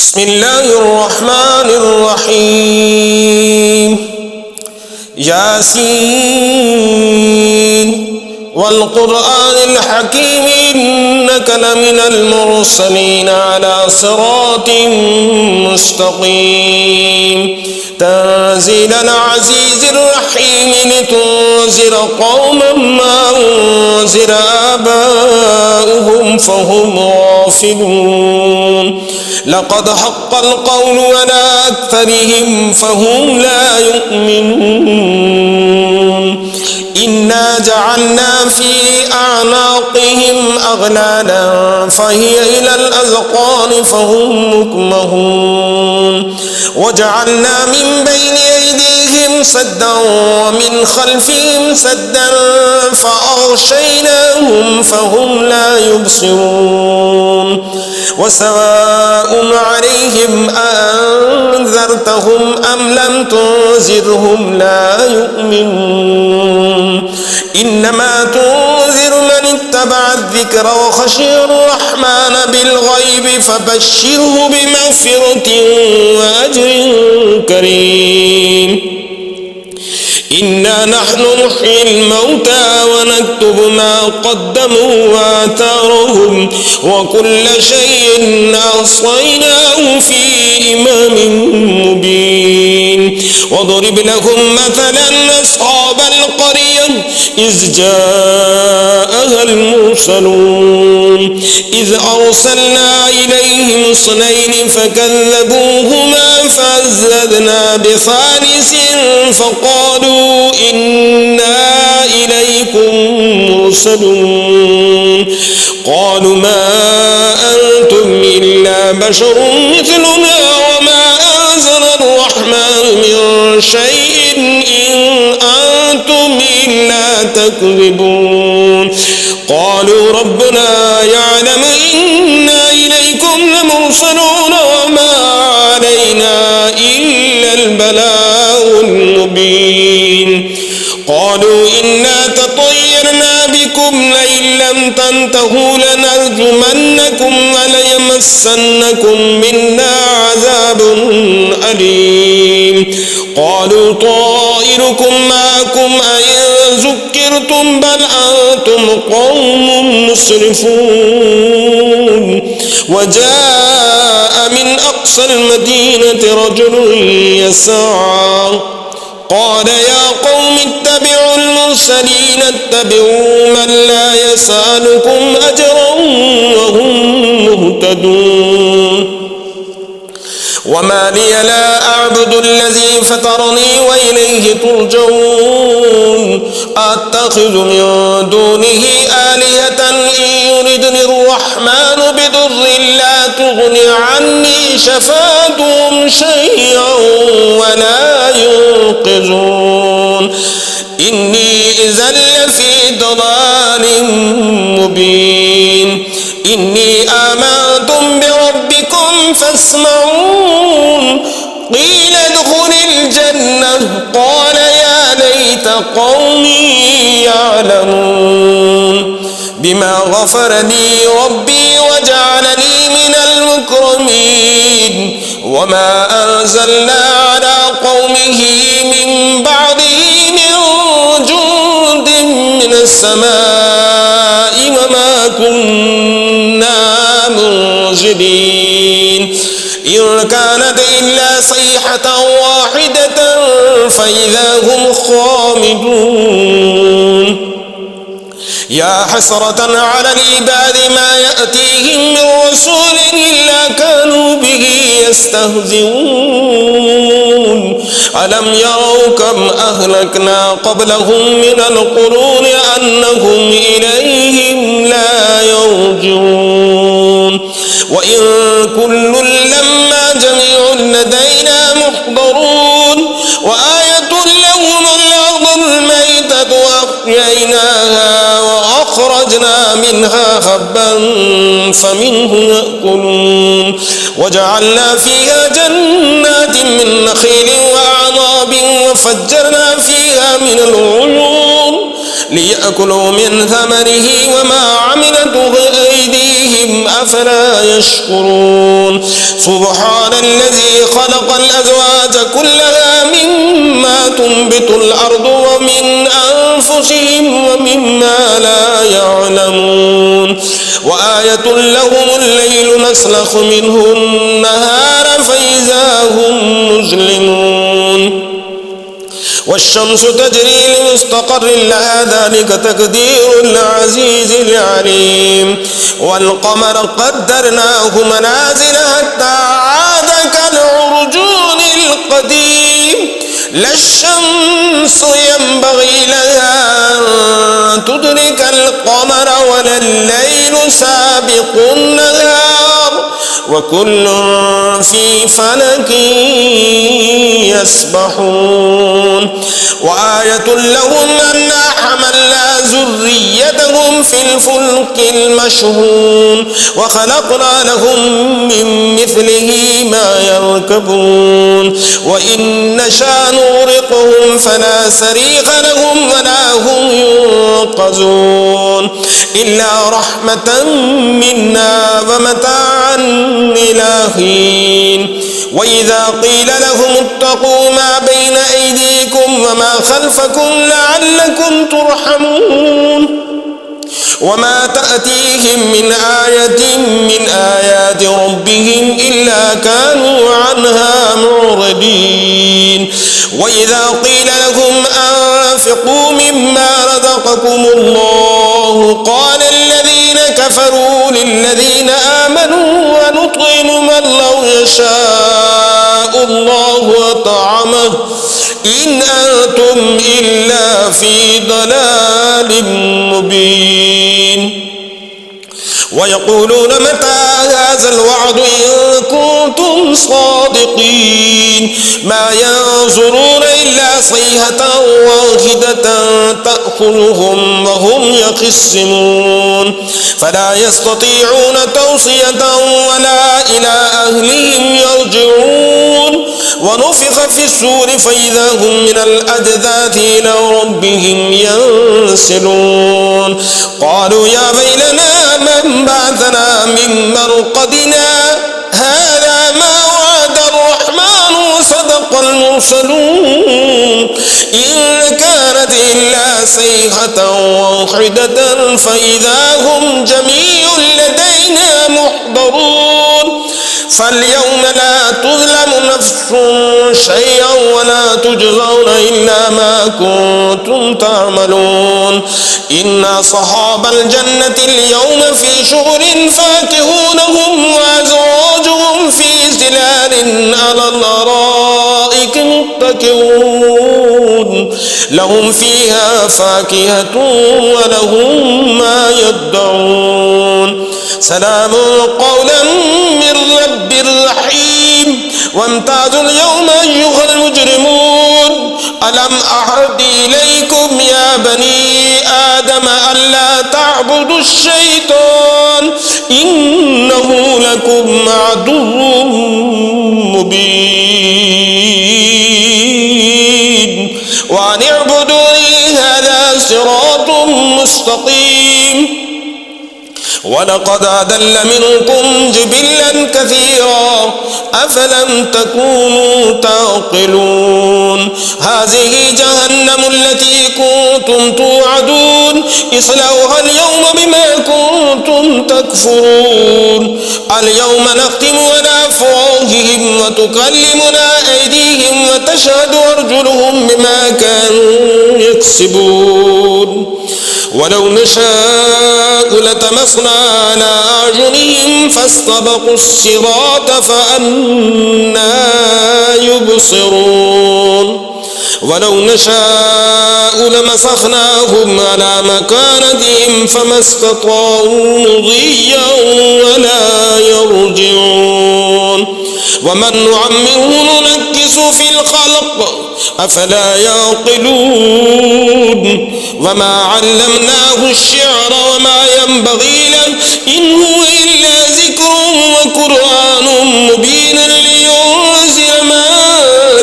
بسم الله الرحمن الرحيم ياسين والقرآن الحكيم إنك لمن المرسلين على صراط مستقيم تنزيل العزيز الرحيم لتنذر قوما ما أنذر آباؤهم فهم غافلون لقد حق القول على أكثرهم فهم لا يؤمنون إنا جعلنا في أعناقهم أغلالا فهي إلى الأذقان فهم مكمهون وجعلنا من بين أيديهم سدا ومن خلفهم سدا فأغشيناهم فهم لا يبصرون وسواء عليهم أنذرتهم أم لم تنذرهم لا يؤمنون إنما تنذر من اتبع الذكر وخشي الرحمن بالغيب فبشره بمغفرة وأجر كريم إنا نحن نحيي الموتى ونكتب ما قدموا وآثارهم وكل شيء أحصيناه في إمام مبين وضرب لهم مثلا أصحاب القرية إذ جاءها المرسلون إذ أرسلنا إليهم اثنين فكذبوهما فعززنا بثالث فقالوا إنا إليكم مرسلون قالوا ما أنتم إلا بشر مثلنا وما أنزل الرحمن من شيء إن أنتم إلا تكذبون قالوا ربنا يعلم إنا إليكم لمرسلون وما علينا إلا البلاغ المبين قالوا إنا تطيرنا بكم لئن لم تنتهوا لنرجمنكم وليمسنكم منا عذاب أليم قالوا طائركم معكم أئن ذكرتم بل أنتم قوم مسرفون وجاء من أقصى المدينة رجل يسعى قال يا قوم اتبعوا المرسلين اتبعوا من لا يسألكم أجرا وهم مهتدون وما لي لا أعبد الذي فطرني وإليه ترجعون أتخذ من دونه آلهة إن يردني الرحمن بضر لا تغن عني شفاعتهم شيئا ولا ينقذون إني إذا لفي ضلال مبين إني آمنت بربكم فاسمعون قيل ادخل الجنة قال يا ليت قومي يعلمون بما غفر لي ربي وجعلني من المكرمين وما أنزلنا على قومه من بعده من جند من السماء وما كنا منزلين إن كانت إلا صيحة واحدة فإذا هم خامدون يا حسرة على العباد ما يأتيهم من رسول إلا كانوا به يستهزئون ألم يروا كم أهلكنا قبلهم من القرون أنهم إليهم لا يرجعون وإن كل لما جميع لدينا محضرون وآية لهم الأرض الميتة وأحييناها وأخرجنا منها حبا فمنه يأكلون وجعلنا فيها جنات من نخيل وأعناب وفجرنا فيها من العيون ليأكلوا من ثمره وما عملته أيديهم أفلا يشكرون سبحان الذي خلق الأزواج كلها مما تنبت الأرض ومن أنفسهم ومما لا يعلمون وآية لهم الليل نسلخ منه النهار فإذا هم مظلمون والشمس تجري لمستقر لها ذلك تقدير العزيز العليم والقمر قدرناه منازل حتى عاد كالعرجون القديم لا الشمس ينبغي لها أن تدرك القمر ولا الليل سابق النهار وكل في فلك يسبحون وآية لهم أنا حملنا ذريتهم في الفلك المشحون وخلقنا لهم من مثله ما يركبون وإن نشأ نغرقهم فلا صريخ لهم ولا هم ينقذون إلا رحمة منا ومتاعا إلى حين وإذا قيل لهم اتقوا ما بين أيديكم وما خلفكم لعلكم ترحمون وما تأتيهم من آية من آيات ربهم إلا كانوا عنها معرضين وإذا قيل لهم أنفقوا مما رزقكم الله قال الذين كفروا للذين آمنوا ونطعم من لو يشاء الله أطعمه إن أنتم إلا في ضلال مبين ويقولون متى هذا الوعد إن كنتم صادقين ما ينظرون إلا صيحة واحدة تأخذهم وهم يخصمون فلا يستطيعون توصية ولا إلى أهلهم يرجعون ونفخ في السور فإذا هم من الأجداث إلى ربهم ينسلون قالوا يا ويلنا من بعثنا من مرقدنا هذا ما وعد الرحمن وصدق المرسلون إن كانت إلا صيحة واحدة فإذا هم جميع لدينا محضرون فاليوم لا تظلم نفس شيئا ولا تجزون إلا ما كنتم تعملون إن أصحاب الجنة اليوم في شغل فاكهون هم وأزواجهم في ظلال على الأرائك متكئون لهم فيها فاكهة ولهم ما يدعون سلام قولا من رب رحيم وامتازوا اليوم أيها المجرمون ألم أعهد إليكم يا بني آدم ألا تعبدوا الشيطان إنه لكم عدو مبين وأن اعبدوني هذا صراط مستقيم ولقد أضل منكم جبلا كثيرا أفلم تكونوا تعقلون هذه جهنم التي كنتم توعدون اصلوها اليوم بما كنتم تكفرون اليوم نختم على أفواههم وتكلمنا أيديهم وتشهد أرجلهم بما كانوا يكسبون ولو نشاء لتمسنا على أعينهم فاستبقوا الصراط فأنى يبصرون ولو نشاء لمسخناهم على مكانتهم فما استطاعوا مضيا ولا يرجعون ومن نعمره ننكس في الخلق أفلا يعقلون وما علمناه الشعر وما ينبغي له إن هو إلا ذكر وقرآن مبين لينذر من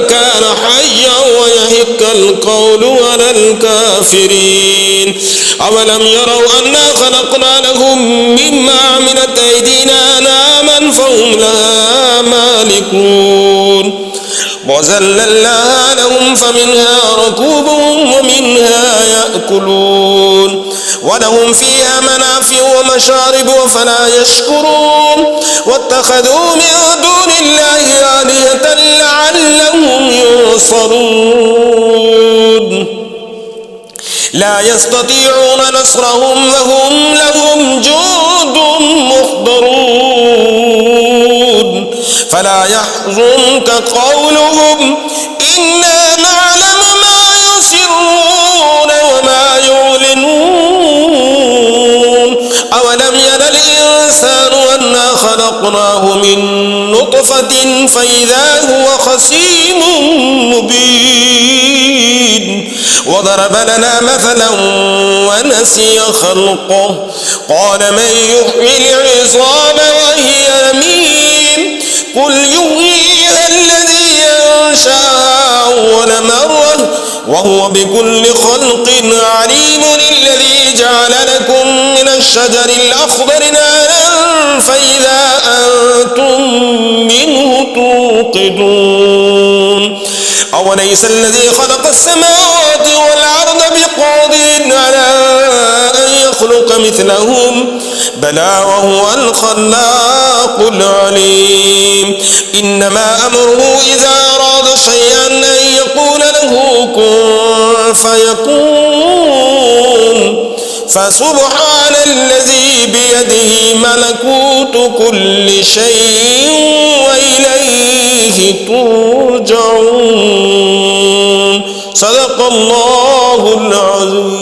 كان حيا ويحق القول على الكافرين. أولم يروا أنا خلقنا لهم مما عملت أيدينا أنعاما فهم لها مالكون وذللناها لهم فمنها ركوبهم ومنها يأكلون ولهم فيها منافع ومشارب أفلا يشكرون واتخذوا من دون الله آلهة لعلهم ينصرون لا يستطيعون نصرهم وهم لهم جند محضرون فلا يحزنك قولهم إنا نعلم ما يسرون وما يعلنون أولم ير الإنسان أنا خلقناه من نطفة فإذا هو خصيم مبين وضرب لنا مثلا ونسي خلقه قال من يحيي العظام وهي رميم قل يحييها الذي ينشأها أول مرة وهو بكل خلق عليم الذي جعل لكم من الشجر الأخضر نارا فإذا أنتم منه توقدون أوليس الذي خلق السماوات والأرض بقادر على أن يخلق مثلهم بلى وهو الخلاق العليم إنما أمره إذا أراد شيئا أن يقول له كن فيكون فسبحان الذي بيده ملكوت كل شيء وإليه ترجعون صدق الله العظيم.